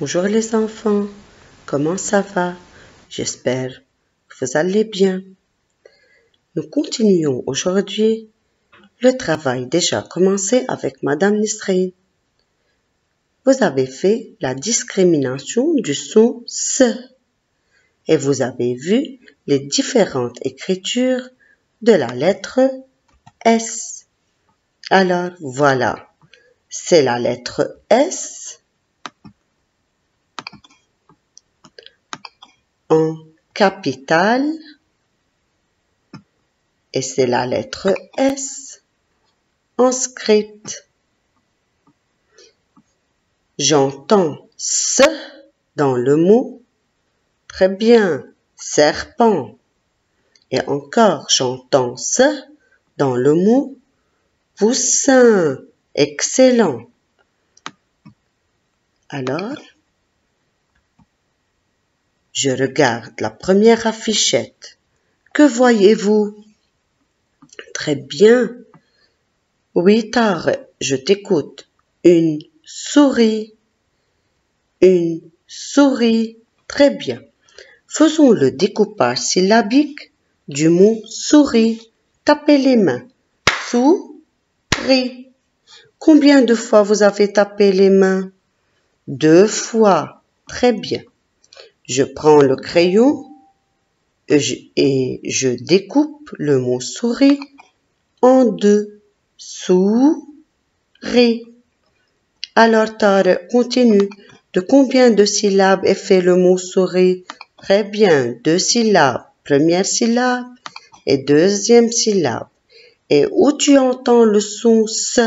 Bonjour les enfants, comment ça va? J'espère que vous allez bien. Nous continuons aujourd'hui le travail déjà commencé avec Madame Nisrine. Vous avez fait la discrimination du son S et vous avez vu les différentes écritures de la lettre S. Alors voilà, c'est la lettre S en capitale et c'est la lettre S en script. J'entends S dans le mot. Très bien, serpent. Et encore, j'entends S dans le mot poussin. Excellent. Alors, je regarde la première affichette. Que voyez-vous? Très bien. Oui, Tare, je t'écoute. Une souris. Une souris. Très bien. Faisons le découpage syllabique du mot souris. Tapez les mains. Souris. Combien de fois vous avez tapé les mains? 2 fois. Très bien. Je prends le crayon et je découpe le mot souris en 2. Souris. Alors, Tare, continue. De combien de syllabes est fait le mot souris? Très bien, 2 syllabes. Première syllabe et deuxième syllabe. Et où tu entends le son S?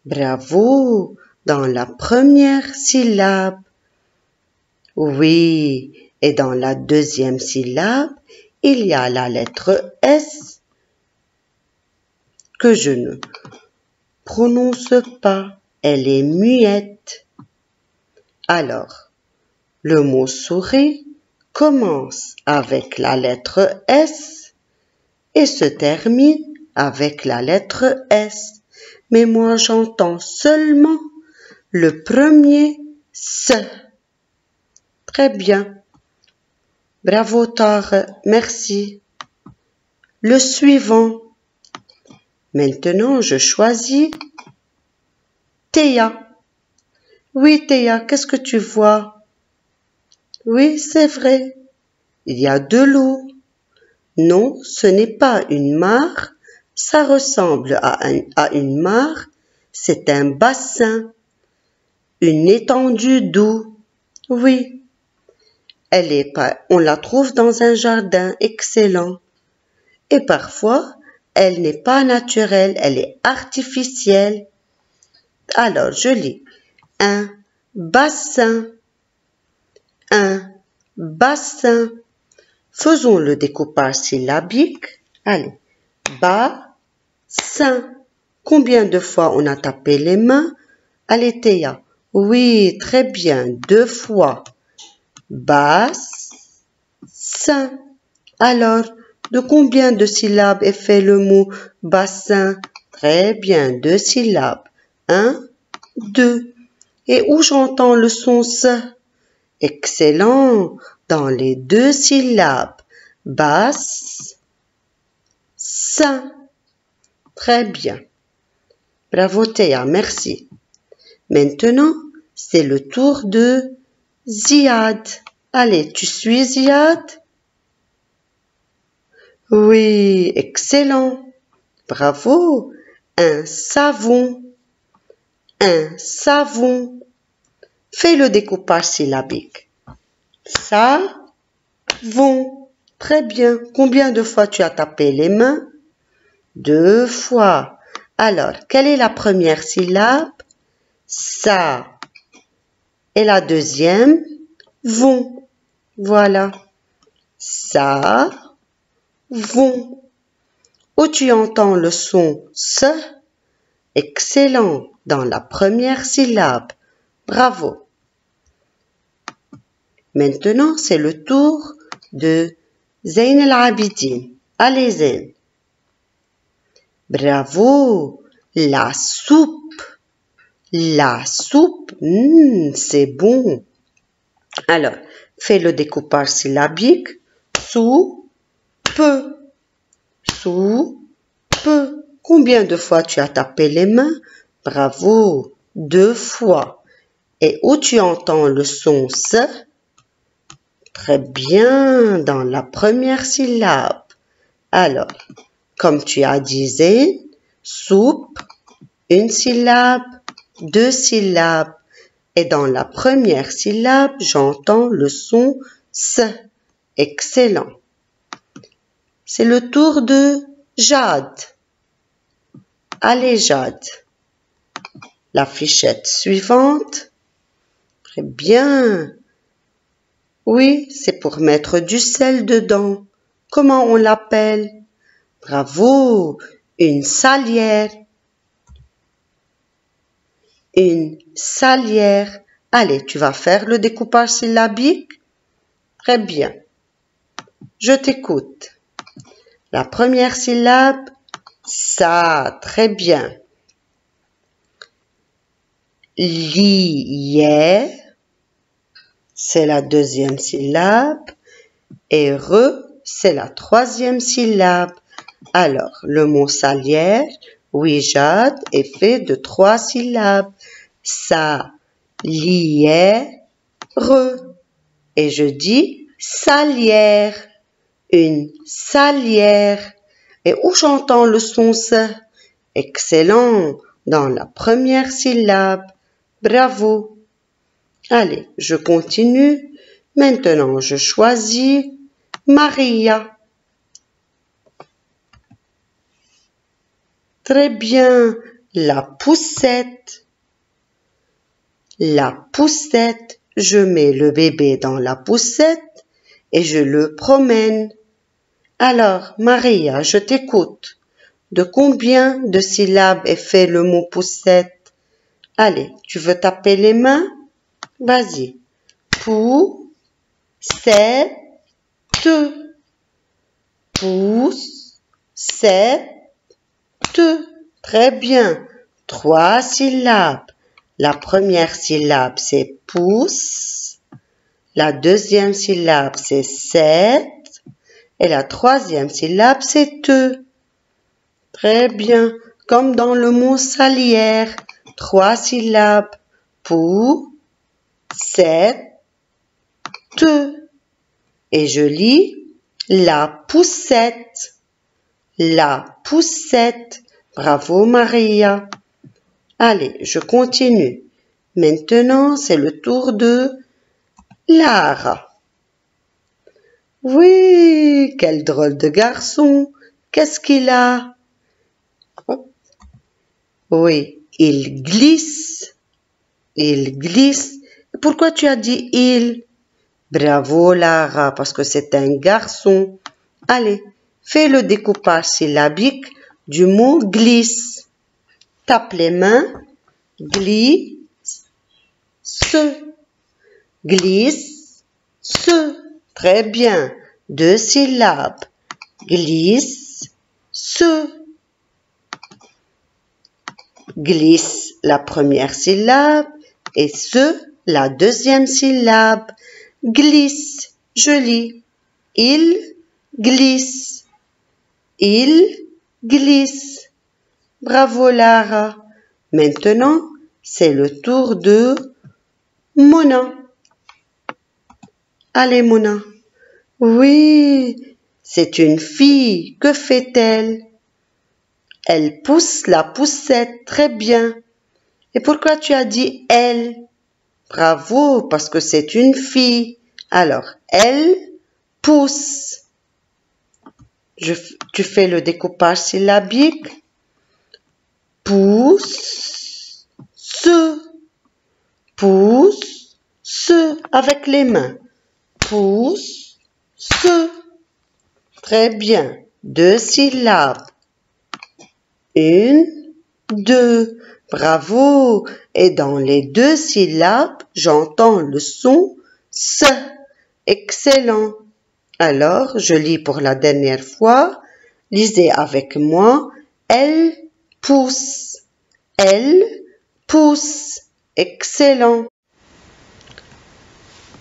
Bravo, dans la première syllabe. Oui, et dans la deuxième syllabe, il y a la lettre S que je ne prononce pas. Elle est muette. Alors, le mot souris commence avec la lettre S et se termine avec la lettre S. Mais moi, j'entends seulement le premier S. Très bien. Bravo, Tare. Merci. Le suivant. Maintenant, je choisis Théa. Oui, Théa, qu'est-ce que tu vois? Oui, c'est vrai. Il y a de l'eau. Non, ce n'est pas une mare. Ça ressemble à une mare. C'est un bassin. Une étendue d'eau. Oui. On la trouve dans un jardin excellent. Et parfois, elle n'est pas naturelle, elle est artificielle. Alors, je lis. Un bassin. Un bassin. Faisons le découpage syllabique. Allez. Bassin. Combien de fois on a tapé les mains? Allez, Théa. Oui, très bien. 2 fois. Bassin. Alors, de combien de syllabes est fait le mot bassin? Très bien, 2 syllabes. 1, 2. Et où j'entends le son S? Excellent, dans les 2 syllabes. Bassin. Très bien. Bravo Théa, merci. Maintenant, c'est le tour de Ziad. Allez, tu suis Ziad? Oui, excellent. Bravo. Un savon. Un savon. Fais le découpage syllabique. Savon. Très bien. Combien de fois tu as tapé les mains? 2 fois. Alors, quelle est la première syllabe? Ça. Et la deuxième? Vont. Voilà. Ça. Vont. Où tu entends le son S? Excellent, dans la première syllabe. Bravo. Maintenant, c'est le tour de Zayn el-Abidine. Allez, Zayn. Bravo, la soupe. La soupe, c'est bon. Alors, fais le découpage syllabique. Sou, peu. Sou, peu. Combien de fois tu as tapé les mains? Bravo, 2 fois. Et où tu entends le son S? Très bien, dans la première syllabe. Alors, comme tu as dit, soupe, une syllabe, 2 syllabes. Et dans la première syllabe, j'entends le son S. Excellent. C'est le tour de Jade. Allez, Jade. La fichette suivante. Très bien. Oui, c'est pour mettre du sel dedans. Comment on l'appelle? Bravo, une salière. Une salière. Allez, tu vas faire le découpage syllabique? Très bien. Je t'écoute. La première syllabe, ça, très bien. Lière, c'est la deuxième syllabe. Et re, c'est la troisième syllabe. Alors, le mot salière, oui, Jade, est fait de 3 syllabes. Ça, lière, re. Et je dis salière. Une salière. Et où j'entends le son S? Excellent. Dans la première syllabe. Bravo. Allez, je continue. Maintenant, je choisis Maria. Très bien. La poussette. La poussette. Je mets le bébé dans la poussette et je le promène. Alors, Maria, je t'écoute. De combien de syllabes est fait le mot poussette? Allez, tu veux taper les mains? Vas-y. Poussette. Poussette. Très bien. 3 syllabes. La première syllabe, c'est pousse. La deuxième syllabe, c'est sept. Et la troisième syllabe, c'est te. Très bien. Comme dans le mot salière. 3 syllabes. Pou, sept, te. Et je lis la poussette. La poussette. Bravo Maria. Allez, je continue. Maintenant, c'est le tour de Lara. Oui, quel drôle de garçon. Qu'est-ce qu'il a? Oui, il glisse. Il glisse. Pourquoi tu as dit il? Bravo Lara, parce que c'est un garçon. Allez, fais le découpage syllabique du mot glisse. Tape les mains. Glisse. Glisse. Très bien. 2 syllabes. Glisse. Glisse la première syllabe et la deuxième syllabe. Glisse. Je lis. Il glisse. Il glisse. Bravo Lara. Maintenant, c'est le tour de Mona. Allez Mona. Oui, c'est une fille. Que fait-elle? Elle pousse la poussette. Très bien. Et pourquoi tu as dit elle? Bravo, parce que c'est une fille. Alors, elle pousse. Tu fais le découpage syllabique. Pousse, pousse, avec les mains. Pousse, Très bien. 2 syllabes. 1, 2. Bravo. Et dans les 2 syllabes, j'entends le son S. Excellent. Alors, je lis pour la dernière fois. Lisez avec moi. Elle pousse. Elle pouce. Excellent.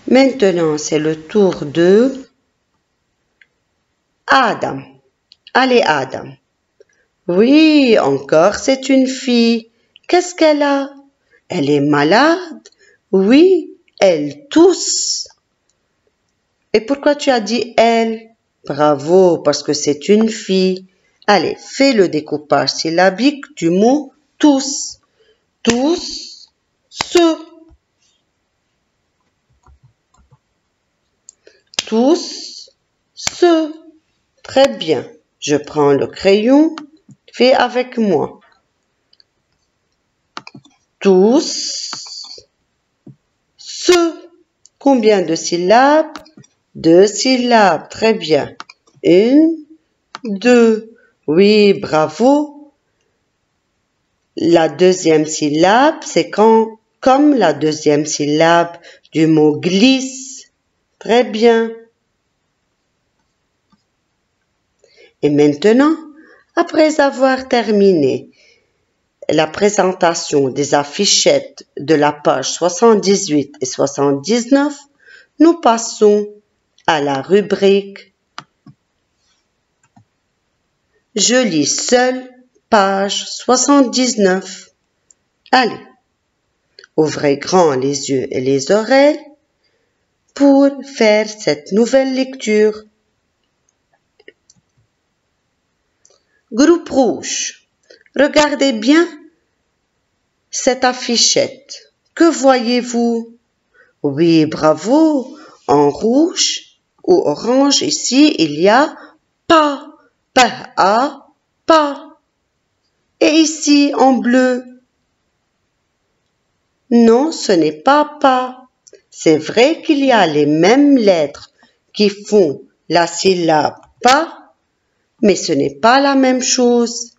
Maintenant, c'est le tour de Adam. Allez, Adam. Oui, encore, c'est une fille. Qu'est-ce qu'elle a? Elle est malade? Oui, elle tousse. Et pourquoi tu as dit elle? Bravo, parce que c'est une fille. Allez, fais le découpage syllabique du mot tous. Tous, ce. Tous, ce. Très bien. Je prends le crayon. Fais avec moi. Tous, ce. Combien de syllabes? 2 syllabes. Très bien. 1, 2. Oui, bravo. La deuxième syllabe, c'est comme la deuxième syllabe du mot glisse. Très bien. Et maintenant, après avoir terminé la présentation des affichettes de la page 78 et 79, nous passons à la rubrique « Je lis seul » page 79. Allez, ouvrez grand les yeux et les oreilles pour faire cette nouvelle lecture. Groupe rouge, regardez bien cette affichette. Que voyez-vous? Oui, bravo. En rouge ou orange, ici, il y a pas. P-A, pas. Et ici, en bleu? Non, ce n'est pas. C'est vrai qu'il y a les mêmes lettres qui font la syllabe pas, mais ce n'est pas la même chose.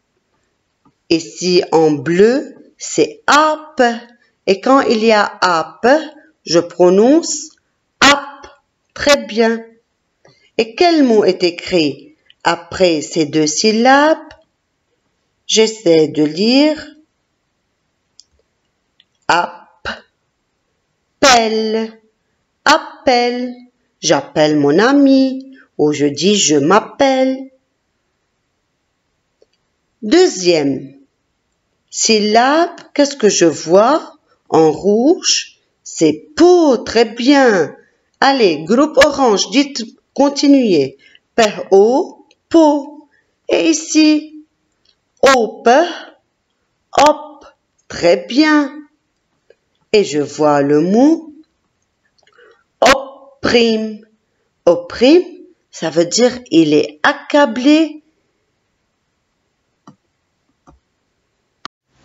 Ici, en bleu, c'est ap. Et quand il y a ap, je prononce ap. Très bien. Et quel mot est écrit après ces 2 syllabes? J'essaie de lire. Appelle. Appelle. J'appelle mon ami. Ou je dis je m'appelle. Deuxième syllabe, qu'est-ce que je vois en rouge? C'est peau, très bien. Allez, groupe orange, dites, continuez. P-O, peau. Et ici, op, hop, très bien. Et je vois le mot opprime. Opprime, ça veut dire il est accablé.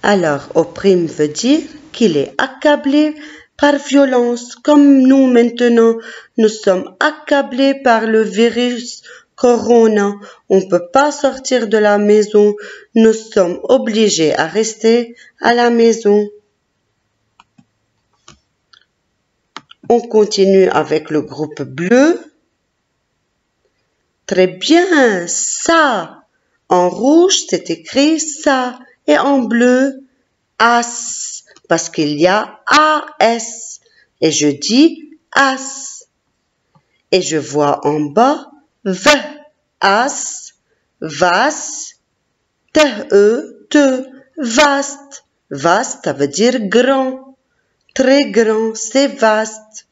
Alors, opprime veut dire qu'il est accablé par violence, comme nous maintenant, nous sommes accablés par le virus Corona. On ne peut pas sortir de la maison, nous sommes obligés à rester à la maison. On continue avec le groupe bleu. Très bien, ça. En rouge, c'est écrit ça. Et en bleu, as, parce qu'il y a as. Et je dis as. Et je vois en bas, as, vas, te, vaste. Vaste, ça veut dire grand. Très grand, c'est vaste.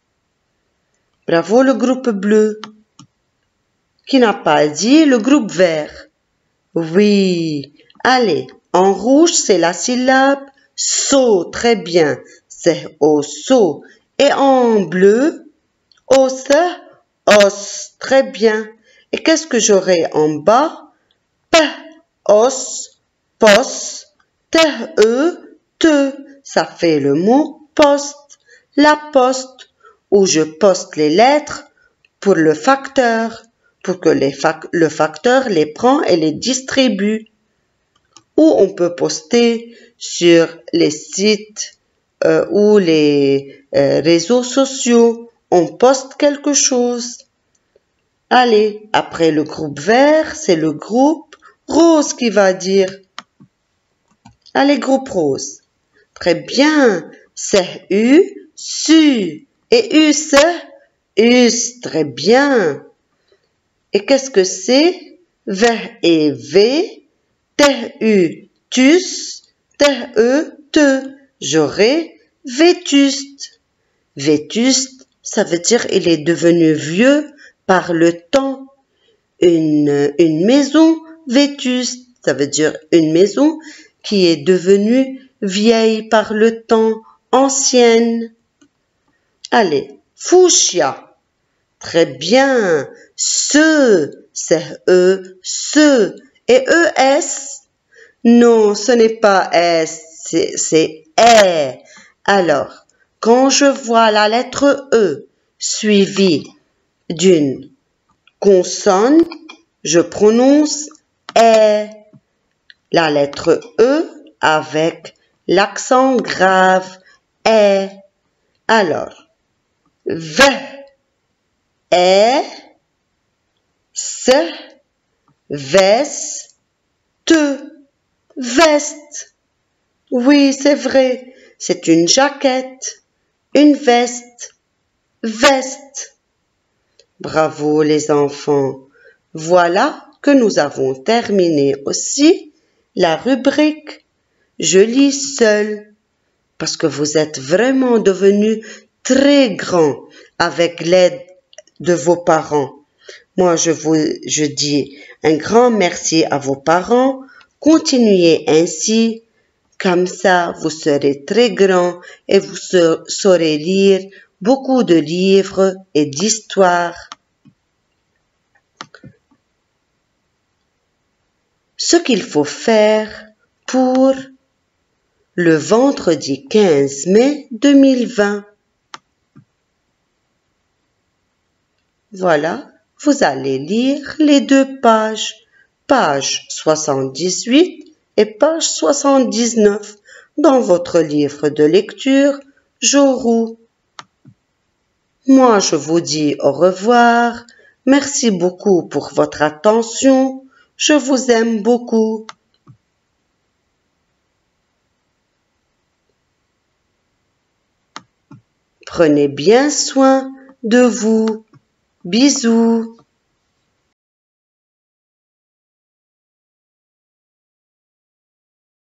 Bravo le groupe bleu. Qui n'a pas dit le groupe vert? Oui. Allez, en rouge, c'est la syllabe so. Très bien. C'est osso. Et en bleu, os, os. Très bien. Et qu'est-ce que j'aurai en bas? P, os, pos, te. Ça fait le mot poste. La poste, où je poste les lettres pour le facteur, pour que le facteur les prend et les distribue. Ou on peut poster sur les sites ou les réseaux sociaux. On poste quelque chose. Allez, après le groupe vert, c'est le groupe rose qui va dire. Allez, groupe rose. Très bien. C'est U, su. Et us, us. Très bien. Et qu'est-ce que c'est? V et V. T-U, tus. T-E, te. J'aurai vétuste. Vétuste, ça veut dire il est devenu vieux par le temps. Une maison vétuste, ça veut dire une maison qui est devenue vieille par le temps, ancienne. Allez, fuchsia. Très bien. Ce, c'est E, ce. Et ES? Non, ce n'est pas S, c'est E. Alors, quand je vois la lettre E suivie d'une consonne, je prononce E. La lettre E avec l'accent grave E. Alors, V, E, S, veste, veste. Oui, c'est vrai, c'est une jaquette, une veste, veste. Bravo les enfants. Voilà que nous avons terminé aussi la rubrique « Je lis seul » parce que vous êtes vraiment devenus très grands avec l'aide de vos parents. Moi, je dis un grand merci à vos parents. Continuez ainsi. Comme ça, vous serez très grands et vous saurez lire beaucoup de livres et d'histoires. Ce qu'il faut faire pour le vendredi 15 mai 2020. Voilà, vous allez lire les deux pages, page 78 et page 79 dans votre livre de lecture Jorou. Moi, je vous dis au revoir. Merci beaucoup pour votre attention. Je vous aime beaucoup. Prenez bien soin de vous. Bisous.